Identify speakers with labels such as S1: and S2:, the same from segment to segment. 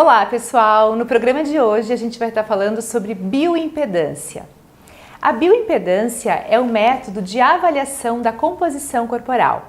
S1: Olá pessoal, no programa de hoje a gente vai estar falando sobre bioimpedância. A bioimpedância é um método de avaliação da composição corporal.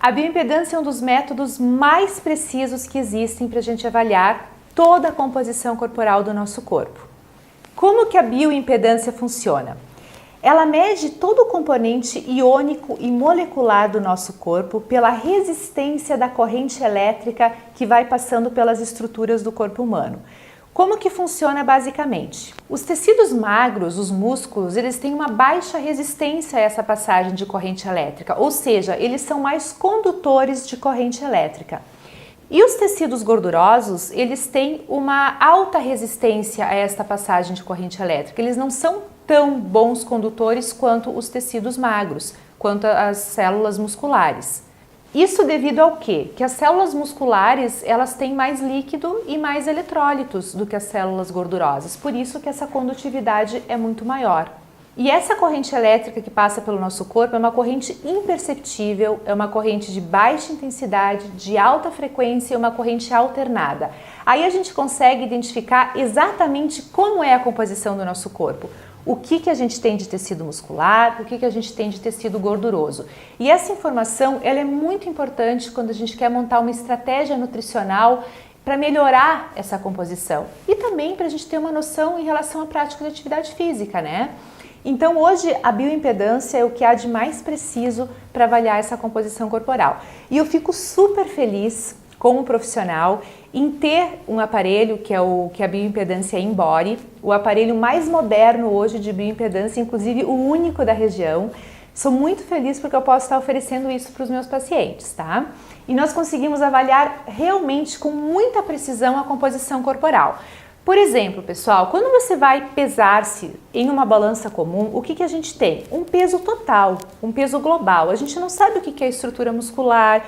S1: A bioimpedância é um dos métodos mais precisos que existem para a gente avaliar toda a composição corporal do nosso corpo. Como que a bioimpedância funciona? Ela mede todo o componente iônico e molecular do nosso corpo pela resistência da corrente elétrica que vai passando pelas estruturas do corpo humano. Como que funciona basicamente? Os tecidos magros, os músculos, eles têm uma baixa resistência a essa passagem de corrente elétrica, ou seja, eles são mais condutores de corrente elétrica. E os tecidos gordurosos, eles têm uma alta resistência a esta passagem de corrente elétrica. Eles não são tão bons condutores quanto os tecidos magros, quanto as células musculares. Isso devido ao quê? Que as células musculares, elas têm mais líquido e mais eletrólitos do que as células gordurosas, por isso que essa condutividade é muito maior. E essa corrente elétrica que passa pelo nosso corpo é uma corrente imperceptível, é uma corrente de baixa intensidade, de alta frequência, uma corrente alternada. Aí a gente consegue identificar exatamente como é a composição do nosso corpo. O que a gente tem de tecido muscular, o que a gente tem de tecido gorduroso. E essa informação ela é muito importante quando a gente quer montar uma estratégia nutricional para melhorar essa composição. E também para a gente ter uma noção em relação à prática de atividade física, né? Então hoje a bioimpedância é o que há de mais preciso para avaliar essa composição corporal. E eu fico super feliz como profissional em ter um aparelho que é a bioimpedância InBody, o aparelho mais moderno hoje de bioimpedância, inclusive o único da região. Sou muito feliz porque eu posso estar oferecendo isso para os meus pacientes, tá? E nós conseguimos avaliar realmente com muita precisão a composição corporal. Por exemplo, pessoal, quando você vai pesar-se em uma balança comum, o que a gente tem? Um peso total, um peso global. A gente não sabe o que é a estrutura muscular,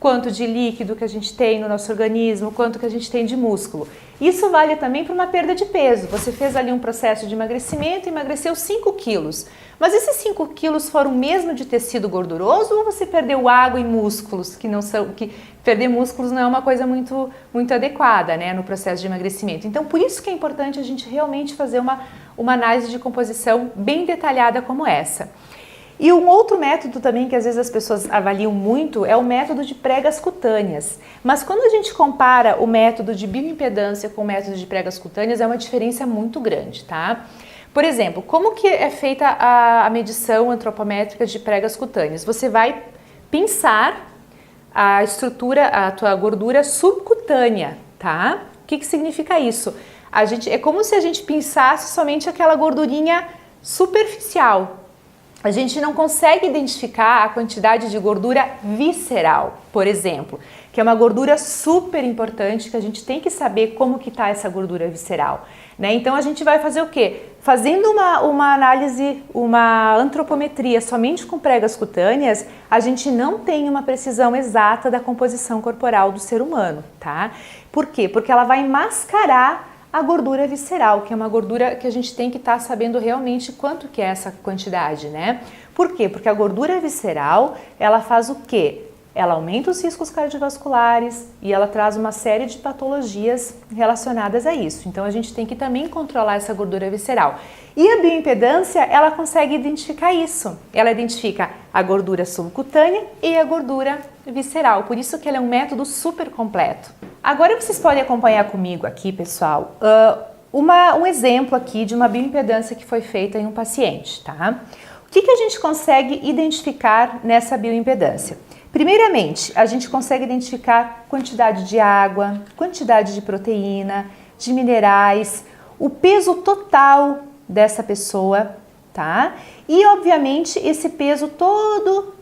S1: quanto de líquido que a gente tem no nosso organismo, quanto que a gente tem de músculo. Isso vale também para uma perda de peso. Você fez ali um processo de emagrecimento e emagreceu 5 quilos. Mas esses 5 quilos foram mesmo de tecido gorduroso ou você perdeu água e músculos, que perder músculos não é uma coisa muito adequada, né, no processo de emagrecimento. Então, por isso que é importante a gente realmente fazer uma análise de composição bem detalhada como essa. E um outro método também que às vezes as pessoas avaliam muito é o método de pregas cutâneas. Mas quando a gente compara o método de bioimpedância com o método de pregas cutâneas, é uma diferença muito grande, tá? Por exemplo, como que é feita a medição antropométrica de pregas cutâneas? Você vai pensar a estrutura, a tua gordura subcutânea, tá? O que significa isso? É como se a gente pensasse somente aquela gordurinha superficial. A gente não consegue identificar a quantidade de gordura visceral, por exemplo, que é uma gordura super importante que a gente tem que saber como que está essa gordura visceral, né? Então a gente vai fazer o quê? Fazendo uma análise, uma antropometria somente com pregas cutâneas, a gente não tem uma precisão exata da composição corporal do ser humano, tá? Por quê? Porque ela vai mascarar a gordura visceral, que é uma gordura que a gente tem que estar sabendo realmente quanto que é essa quantidade, né? Por quê? Porque a gordura visceral, ela faz o quê? Ela aumenta os riscos cardiovasculares e ela traz uma série de patologias relacionadas a isso. Então a gente tem que também controlar essa gordura visceral. E a bioimpedância, ela consegue identificar isso. Ela identifica a gordura subcutânea e a gordura visceral. Por isso que ela é um método super completo. Agora vocês podem acompanhar comigo aqui, pessoal, um exemplo aqui de uma bioimpedância que foi feita em um paciente, tá? O que a gente consegue identificar nessa bioimpedância? Primeiramente, a gente consegue identificar quantidade de água, quantidade de proteína, de minerais, o peso total dessa pessoa, tá? E, obviamente, esse peso todo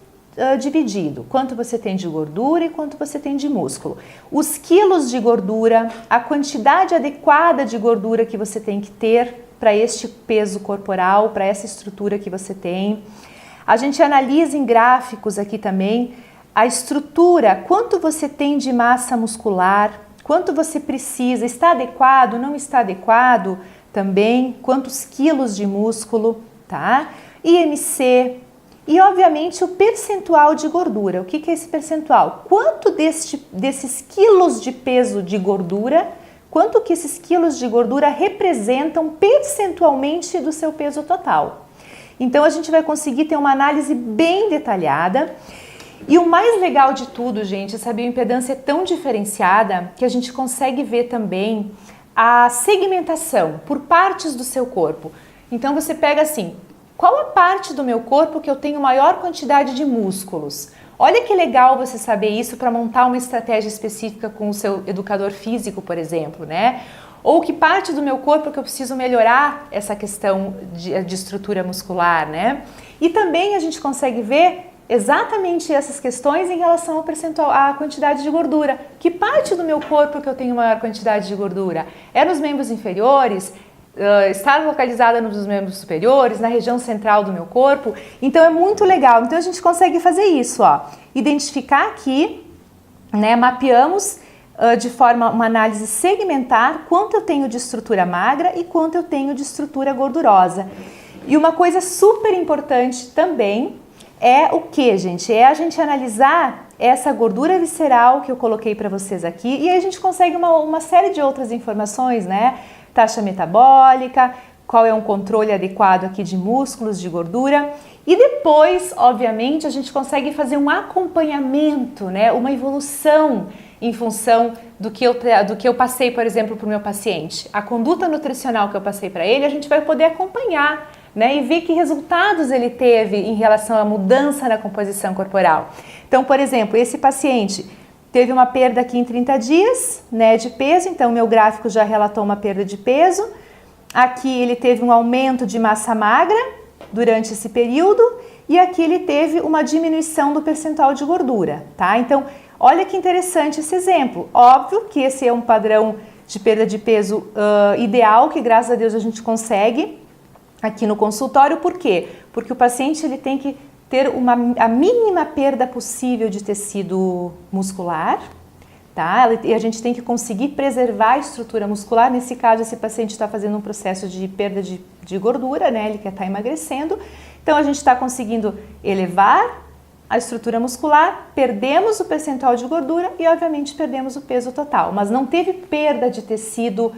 S1: dividido, quanto você tem de gordura e quanto você tem de músculo. Os quilos de gordura, a quantidade adequada de gordura que você tem que ter para este peso corporal, para essa estrutura que você tem. A gente analisa em gráficos aqui também a estrutura, quanto você tem de massa muscular, quanto você precisa, está adequado, não está adequado também, quantos quilos de músculo, tá? IMC, E, obviamente, o percentual de gordura. O que é esse percentual? Quanto desses quilos de peso de gordura, quanto que esses quilos de gordura representam percentualmente do seu peso total. Então a gente vai conseguir ter uma análise bem detalhada. E o mais legal de tudo, gente, essa bioimpedância é tão diferenciada que a gente consegue ver também a segmentação por partes do seu corpo. Então você pega assim, qual a parte do meu corpo que eu tenho maior quantidade de músculos? Olha que legal você saber isso para montar uma estratégia específica com o seu educador físico, por exemplo, né? Ou que parte do meu corpo que eu preciso melhorar essa questão de estrutura muscular, né? E também a gente consegue ver exatamente essas questões em relação ao percentual, à quantidade de gordura. Que parte do meu corpo que eu tenho maior quantidade de gordura? É nos membros inferiores? Está localizada nos membros superiores, na região central do meu corpo? Então é muito legal. Então a gente consegue fazer isso, ó. Identificar aqui, né, mapeamos de forma uma análise segmentar quanto eu tenho de estrutura magra e quanto eu tenho de estrutura gordurosa. E uma coisa super importante também é o que, gente? É a gente analisar essa gordura visceral que eu coloquei para vocês aqui e aí a gente consegue uma série de outras informações, né? Taxa metabólica, qual é um controle adequado aqui de músculos, de gordura. E depois, obviamente, a gente consegue fazer um acompanhamento, né? Uma evolução em função do que eu passei, por exemplo, para o meu paciente. A conduta nutricional que eu passei para ele, a gente vai poder acompanhar, né, e ver que resultados ele teve em relação à mudança na composição corporal. Então, por exemplo, esse paciente teve uma perda aqui em 30 dias, né, de peso, então meu gráfico já relatou uma perda de peso. Aqui ele teve um aumento de massa magra durante esse período e aqui ele teve uma diminuição do percentual de gordura, tá? Então, olha que interessante esse exemplo. Óbvio que esse é um padrão de perda de peso ideal, que graças a Deus a gente consegue aqui no consultório. Por quê? Porque o paciente ele tem que ter a mínima perda possível de tecido muscular, tá? E a gente tem que conseguir preservar a estrutura muscular. Nesse caso, esse paciente está fazendo um processo de perda de gordura, né? Ele quer estar emagrecendo. Então, a gente está conseguindo elevar a estrutura muscular, perdemos o percentual de gordura e, obviamente, perdemos o peso total. Mas não teve perda de tecido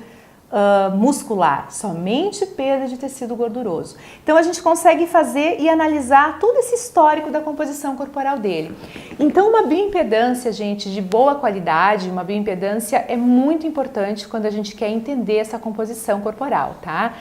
S1: muscular, somente perda de tecido gorduroso. Então a gente consegue fazer e analisar todo esse histórico da composição corporal dele. Então uma bioimpedância, gente, de boa qualidade, uma bioimpedância é muito importante quando a gente quer entender essa composição corporal, tá?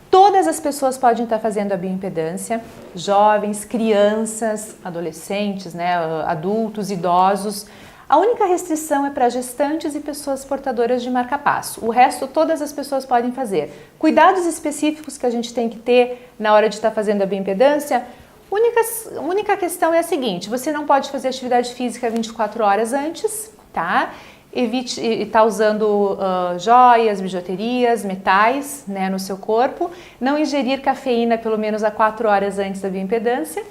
S1: Todas as pessoas podem estar fazendo a bioimpedância, jovens, crianças, adolescentes, né, adultos, idosos. A única restrição é para gestantes e pessoas portadoras de marca-passo. O resto, todas as pessoas podem fazer. Cuidados específicos que a gente tem que ter na hora de estar fazendo a bioimpedância, a única questão é a seguinte: você não pode fazer atividade física 24 horas antes, tá? Evite estar usando joias, bijuterias, metais, né, no seu corpo. Não ingerir cafeína pelo menos a 4 horas antes da bioimpedância.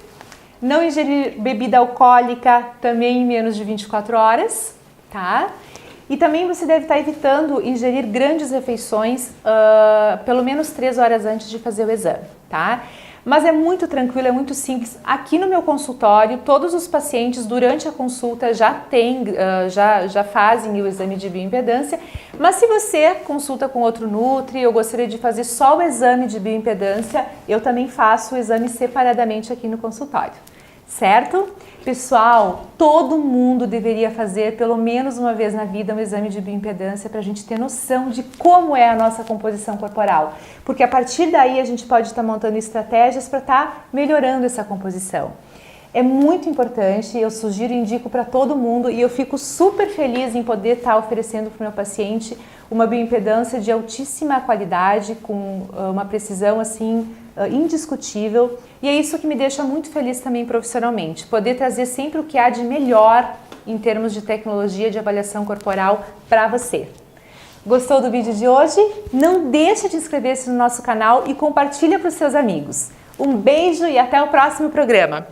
S1: Não ingerir bebida alcoólica também em menos de 24 horas, tá? E também você deve estar evitando ingerir grandes refeições pelo menos 3 horas antes de fazer o exame, tá? Mas é muito tranquilo, é muito simples. Aqui no meu consultório, todos os pacientes durante a consulta já fazem o exame de bioimpedância. Mas se você consulta com outro nutri, eu gostaria de fazer só o exame de bioimpedância, eu também faço o exame separadamente aqui no consultório, certo? Pessoal, todo mundo deveria fazer pelo menos uma vez na vida um exame de bioimpedância para a gente ter noção de como é a nossa composição corporal, porque a partir daí a gente pode estar montando estratégias para estar melhorando essa composição. É muito importante, eu sugiro e indico para todo mundo e eu fico super feliz em poder estar oferecendo para o meu paciente uma bioimpedância de altíssima qualidade, com uma precisão assim indiscutível, e é isso que me deixa muito feliz também profissionalmente, poder trazer sempre o que há de melhor em termos de tecnologia de avaliação corporal para você. Gostou do vídeo de hoje? Não deixe de inscrever-se no nosso canal e compartilha para os seus amigos. Um beijo e até o próximo programa!